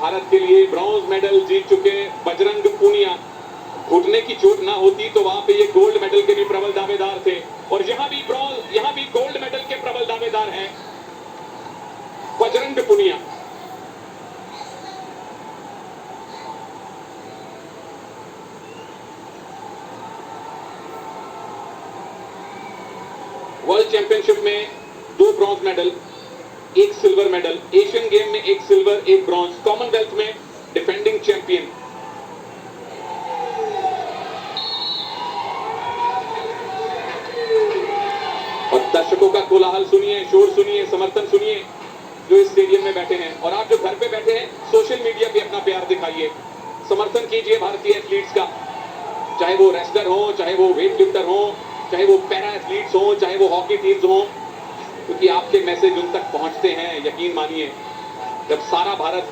भारत के लिए bronze medal जीत चुके बजरंग पूनिया, घुटने की चोट ना होती तो वहां पे ये गोल्ड मेडल के भी प्रबल दावेदार थे, और यहां भी गोल्ड मेडल के प्रबल दावेदार हैं बजरंग पूनिया। वर्ल्ड चैंपियनशिप में 2 bronze medal, 1 silver medal, Asian game में 1 सिल्वर 1 ब्रॉन्ज, कॉमनवेल्थ में डिफेंडिंग चैंपियन। और दर्शकों का कोलाहल सुनिए, शोर सुनिए, समर्थन सुनिए जो इस स्टेडियम में बैठे हैं, और आप जो घर पे बैठे हैं सोशल मीडिया पे अपना प्यार दिखाइए, समर्थन कीजिए भारतीय एथलीट्स का, चाहे वो रेसलर हो, चाहे वो वेट लिफ्टर हो, चाहे वो पैरा एथलीट्स हो, चाहे वो हॉकी टीम्स हो, क्योंकि आपके मैसेज उन तक पहुंचते हैं। यकीन मानिए, जब सारा भारत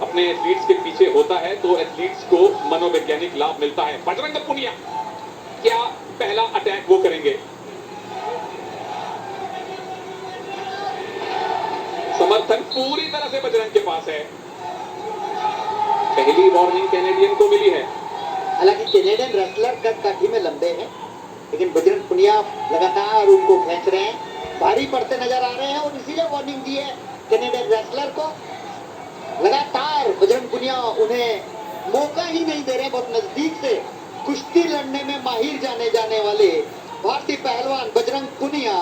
अपने एथलीट्स के पीछे होता है तो एथलीट्स को मनोवैज्ञानिक लाभ मिलता है। बजरंग पूनिया, क्या पहला अटैक वो करेंगे? समर्थन पूरी तरह से बजरंग के पास है। पहली वार्निंग कैनेडियन को मिली है। हालांकि कैनेडियन रेसलर कद काठी में लंबे हैं, लेकिन बजरंग पूनिया लगातार उनको खींच रहे हैं, भारी पड़ते नजर आ रहे हैं, और इसीलिए वार्निंग दी है कैनेडियन रेसलर को। लगातार बजरंग पूनिया उन्हें मौका ही नहीं दे रहे। बहुत नजदीक से कुश्ती लड़ने में माहिर जाने वाले भारतीय पहलवान बजरंग पूनिया,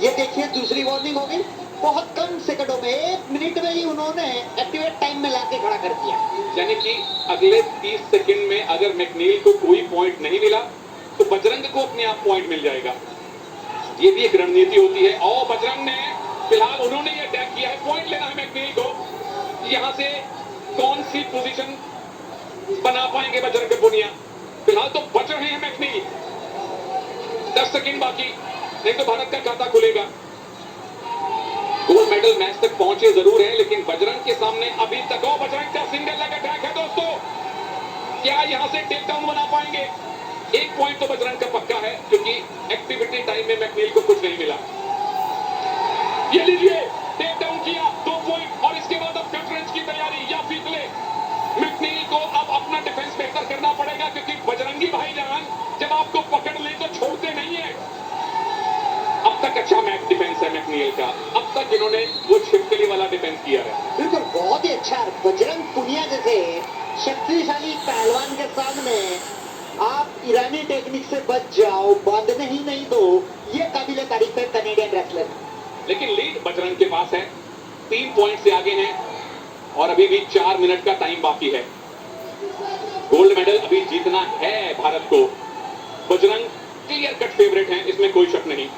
ये देखिए दूसरी वार्निंग हो गई। बहुत कम सेकंडों में, 1 मिनट में ही उन्होंने एक्टिवेट टाइम में लाके खड़ा कर दिया। यानी कि अगले 30 सेकंड में अगर मैकनील को कोई पॉइंट नहीं मिला तो बजरंग को अपने आप पॉइंट मिल जाएगा। ये भी एक रणनीति होती है, और बजरंग ने फिलहाल उन्होंने ये अटैक किया है, पॉइंट लेना है मैकनील को। यहां से कौन सी पोजीशन बना पाएंगे बजरंग पूनिया? फिलहाल तो बच रहे हैं मैकनील। 10 सेकंड बाकी, नहीं तो भारत का खाता खुलेगा। गोल्ड मेडल मैच तक पहुंचे जरूर है, लेकिन बजरंग के सामने अभी तक, और बजरंग का सिंगल लेग अटैक है दोस्तों, क्या यहां से टेक डाउन बना पाएंगे? 1 पॉइंट तो बजरंग का पक्का है, क्योंकि एक्टिविटी टाइम में मैकनील को कुछ नहीं मिला। ये लीजिए, टेक डाउन किया, 2 पॉइंट, और इसके बाद अब कटरेंच की तैयारी या फीकले। मैकनील को अब अपना डिफेंस बेहतर करना पड़ेगा, क्योंकि बजरंगी भाईजान जब आपको पकड़ ले तो छोड़ते नहीं है। अब तक अच्छा मैच डिफेंस है मैकनील का, अब तक इन्होंने वो छिपकली वाला डिफेंस किया है। बिल्कुल, बहुत ही अच्छा। बजरंग पूनिया जैसे शक्तिशाली पहलवान के सामने आप ईरानी टेक्निक से बच जाओ, बांधने ही नहीं दो, ये काबिले तारीफ है कैनेडियन रेसलर। लेकिन लीड बजरंग के पास है, 3 पॉइंट से आगे हैं, और अभी भी 4 मिनट का टाइम बाकी है। गोल्ड मेडल अभी जीतना है भारत को। बजरंग क्लियर कट फेवरेट हैं, इसमें कोई शक नहीं।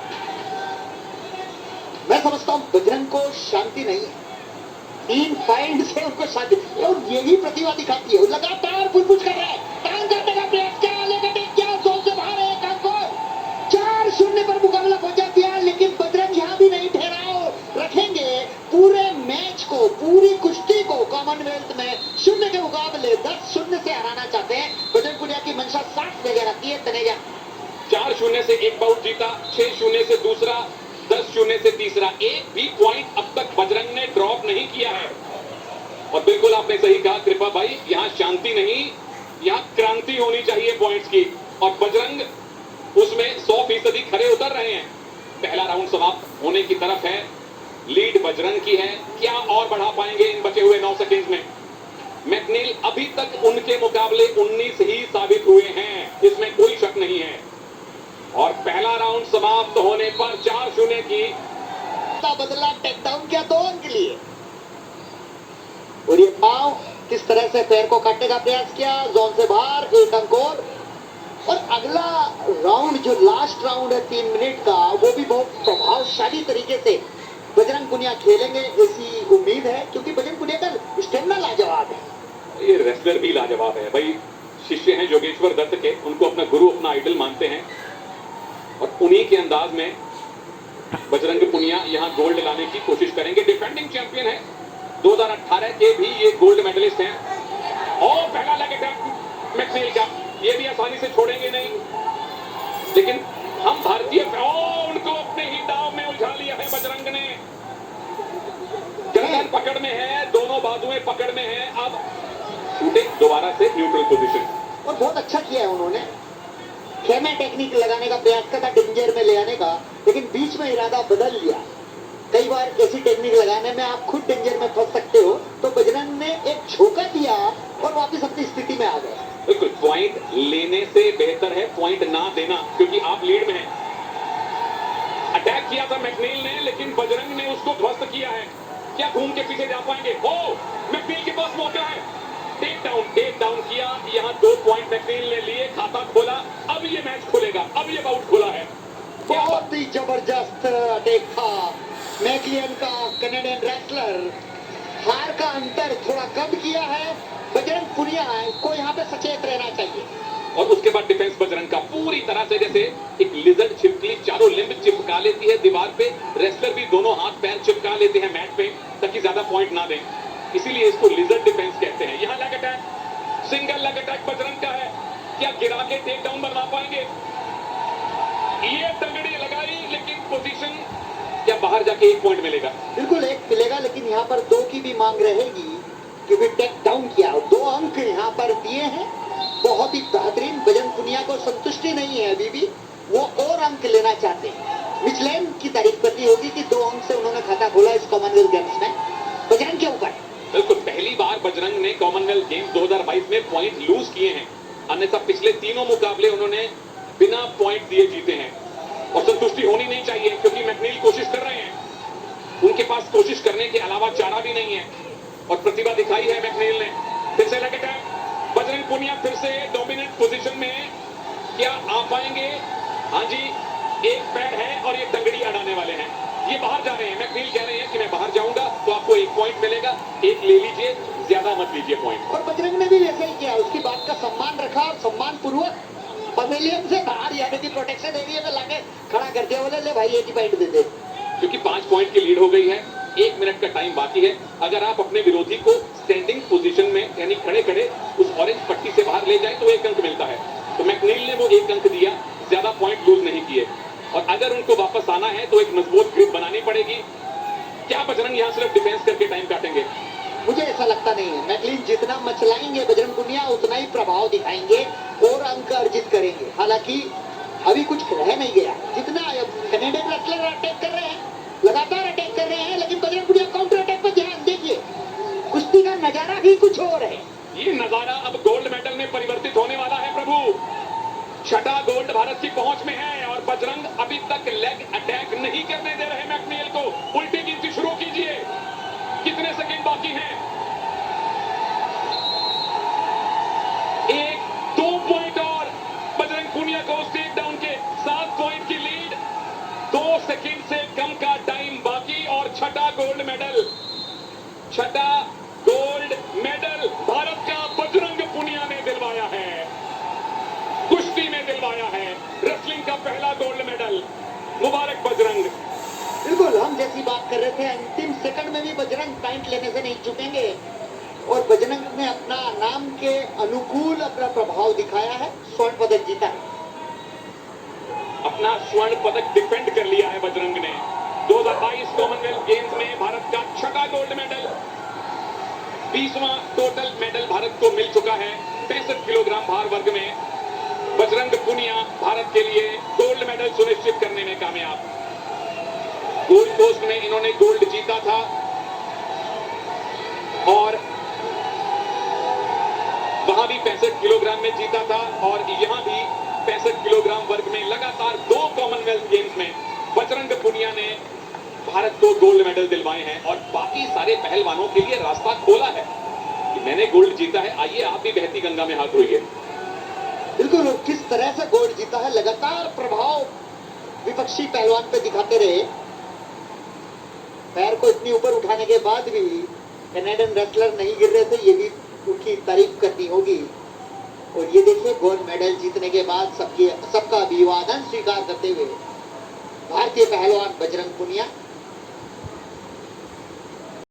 मैं समझता हूँ बजरंग को शांति नहीं है, 3 पॉइंट से उनको शांति, और यही प्रतिभा दिखाती है। लगातार पुछ कर रहा है, टांग काटने का प्रयास किया, लेकिन क्या जोर से बाहर है, एक अंक और 4-0 पर मुकाबला पहुंचा दिया। लेकिन बजरंग यहाँ भी नहीं ठहराव रखेंगे, पूरे मैच को, पूरी कुश्ती को कॉमनवेल्थ में 0 के मुकाबले 10-0 से हराना चाहते हैं। बजरंग पूनिया की मंशा 60 जगह रखती है तनेजा। 4-0 से एक बाउट जीता, 6-0 से दूसरा, 10-0 से तीसरा। एक भी पॉइंट अब तक बजरंग ने ड्रॉप नहीं किया है। और बिल्कुल आपने सही कहा कृपा भाई, यहाँ शांति नहीं, यहाँ क्रांति होनी चाहिए पॉइंट्स की, और बजरंग उसमें 100% खरे उतर रहे हैं। पहला राउंड समाप्त होने की तरफ है, लीड बजरंग की है। क्या और बढ़ा पाएंगे इन बचे हुए 9 सेकेंड में? मैकनील अभी तक उनके मुकाबले 19 ही साबित हुए हैं, इसमें कोई शक नहीं है। और पहला राउंड समाप्त होने पर 4-0 की बदला, टेकडाउन किया 2 अंक के लिए, और ये पांव किस तरह से पैर को काटने का प्रयास किया, जोन से बाहर, 1 अंक और अगला राउंड जो लास्ट राउंड है 3 मिनट का, वो भी बहुत प्रभावशाली तरीके से बजरंग पूनिया खेलेंगे, ऐसी उम्मीद है, क्योंकि बजरंग पूनिया का स्टेमिना लाजवाब है। ये रेसलर भी लाजवाब है भाई। शिष्य हैं योगेश्वर दत्त के, उनको अपना गुरु, अपना आइडल मानते हैं, और उन्हीं के अंदाज में बजरंग पूनिया यहां गोल्ड लाने की कोशिश करेंगे। डिफेंडिंग चैंपियन है, 2018 के भी ये गोल्ड मेडलिस्ट हैं। और पहला लेग अटैक मैकनील का, ये भी आसानी से छोड़ेंगे नहीं, लेकिन हम भारतीय उनको अपने ही दाव में उलझा लिया है बजरंग ने। गर्दन पकड़ में है, दोनों बाजुएं पकड़ में है, दोबारा से न्यूट्रल पोजीशन। और बहुत अच्छा किया है उन्होंने। खेमे टेक्निक लगाने का प्रयास करता डेंजर में ले आने का, लेकिन बीच में इरादा बदल लिया। कई बार ऐसी टेक्निक लगाने में आप खुद डेंजर में फंस सकते हो, तो बजरंग ने एक झोंका दिया और वापस अपनी स्थिति में आ गए। बिल्कुल, पॉइंट लेने से बेहतर है पॉइंट ना देना, क्योंकि आप लीड में हैं। अटैक किया था मैकनील ने, लेकिन बजरंग ने उसको ध्वस्त किया है। क्या घूम के पीछे जा पाएंगे? ओ, मैकनील के पास मौका है। टेक डाउन किया। यहाँ 2 पॉइंट मैकनील ने लिए, खाता खोला। अब ये मैच खुलेगा, अब ये बाउट खुला है। बहुत ही जबरदस्त अटैक था मैकलियन का। कनाडियन रेसलर हार का अंतर थोड़ा कम किया है। बजरंग पुनिया को यहाँ पे सचेत रहना चाहिए। और उसके बाद डिफेंस बजरंग का पूरी तरह से, जैसे एक लिजर्ड छिपकली चारों लिंब चिपका लेती है दीवार पे, रेसलर भी दोनों हाथ पैर चिपका लेते हैं मैट पे, ताकि ज्यादा पॉइंट ना दें। इसीलिए इसको लिजर्ड डिफेंस कहते हैं। यहाँ leg attack, single leg attack Bajrang का है। क्या गिरा के टेक डाउन बनवा पाएंगे? ये तगड़ी लगाई, लेकिन पोजीशन, क्या बाहर जाके 1 पॉइंट मिलेगा? बिल्कुल 1 मिलेगा, लेकिन यहाँ पर 2 की भी मांग रहेगी, क्योंकि टेक डाउन किया। 2 अंक यहाँ पर दिए हैं, बहुत ही बेहतरीन। बजरंग पुनिया को संतुष्टि नहीं है अभी भी, वो और अंक लेना चाहते हैं। मिचलेन की तारीफ करनी होगी कि 2 अंक से उन्होंने खाता खोला इस कॉमनवेल्थ गेम्स में बजरंग के ऊपर। बिल्कुल, पहली बार बजरंग ने कॉमनवेल्थ गेम्स 2022 में पॉइंट लूज किए हैं, अन्यथा पिछले तीनों मुकाबले उन्होंने बिना पॉइंट दिए जीते हैं। और संतुष्टि होनी नहीं चाहिए, क्योंकि मैकनील कोशिश कर रहे हैं। उनके पास कोशिश करने के अलावा चारा भी नहीं है, और प्रतिभा दिखाई है मैकनील ने। फिर से लेग अटैक, बजरंग पुनिया फिर से डोमिनेंट पोजीशन में, क्या आ पाएंगे? हाँ जी, एक पैर है और ये टंगड़ी अड़ाने वाले हैं। ये बाहर जा रहे हैं। मैकनील कह रहे हैं कि मैं बाहर जाऊंगा तो आपको 1 पॉइंट मिलेगा, 1 ले लीजिए, ज्यादा मत लीजिए पॉइंट। और बजरंग ने भी वैसे ही किया, उसकी बात का सम्मान रखा और सम्मान पूर्वक पवेलियन से बाहर, यानी कि प्रोटेक्शन एरिया में लाके खड़ा कर दिया। बोले ले भाई 1 ही पॉइंट दे दे, क्योंकि 5 पॉइंट की लीड हो गई है, 1 मिनट का टाइम बाकी है। अगर आप अपने विरोधी को स्टैंडिंग पोजीशन में, यानी खड़े खड़े उस ऑरेंज पट्टी से बाहर ले जाए तो 1 अंक मिलता है। तो मैकनील ने वो 1 अंक दिया, ज्यादा पॉइंट लूज नहीं किए। और अगर उनको वापस आना है तो एक मजबूत ग्रिप बनानी पड़ेगी। क्या बजरंग यहाँ सिर्फ डिफेंस करके टाइम काटेंगे? मुझे ऐसा लगता नहीं है। मैकलिन जितना मचलाएंगे बजरंग पुनिया, उतना ही प्रभाव दिखाएंगे और अंक अर्जित करेंगे। हालांकि अभी कुछ रह नहीं गया। जितना कनाडियन रेसलर अटैक कर रहे हैं, लगातार अटैक कर रहे हैं, लेकिन बजरंग पुनिया काउंटर अटैक पर ध्यान देखिए। कुश्ती का नजारा ही कुछ और है। ये नजारा अब गोल्ड मेडल में परिवर्तित होने वाला है प्रभु। 6ठा गोल्ड भारत की पहुंच में है, और बजरंग अभी तक लेग अटैक नहीं करने दे रहे मैकनील को। उल्टी गिनती शुरू कीजिए, कितने सेकंड बाकी हैं? 1-2 पॉइंट और बजरंग पुनिया को टेक डाउन के 7 पॉइंट की लीड। 2 सेकंड से कम का टाइम बाकी, और 6ठा गोल्ड मेडल, 6ठा गोल्ड मेडल भारत का बजरंग पुनिया ने दिलवाया है। कुश्ती में दिलवाया है, रेसलिंग का पहला गोल्ड मेडल। मुबारक बजरंग। बिल्कुल, हम जैसी बात कर रहे थे, अंतिम सेकंड में भी बजरंग पॉइंट लेने से नहीं चुकेंगे, और बजरंग ने अपना नाम के अनुकूल अपना प्रभाव दिखाया है, स्वर्ण पदक जीता है। अपना स्वर्ण पदक डिफेंड कर लिया है बजरंग ने। 2022 कॉमनवेल्थ गेम्स में भारत का 6ठा गोल्ड मेडल, 20वां टोटल मेडल भारत को मिल चुका है 65 किलोग्राम भार वर्ग में। बजरंग पुनिया भारत के लिए गोल्ड मेडल सुनिश्चित करने में कामयाब। गोल्ड कोस्ट में इन्होंने गोल्ड जीता था, और वहां भी 65 किलोग्राम में जीता था, और यहां भी 65 किलोग्राम वर्ग में लगातार 2 कॉमनवेल्थ गेम्स में बजरंग पुनिया ने भारत को गोल्ड मेडल दिलवाए हैं। और बाकी सारे पहलवानों के लिए रास्ता खोला है कि मैंने गोल्ड जीता है, आइए आप भी बहती गंगा में हाथ धोइए। बिल्कुल, किस तरह से गोल्ड जीता है, लगातार प्रभाव विपक्षी पहलवान पे दिखाते रहे। पैर को इतनी ऊपर उठाने के बाद भी कनाडियन रेसलर नहीं गिर रहे थे, ये भी उनकी तारीफ करनी होगी। और ये देखिए, गोल्ड मेडल जीतने के बाद सबका अभिवादन स्वीकार करते हुए भारतीय पहलवान बजरंग पुनिया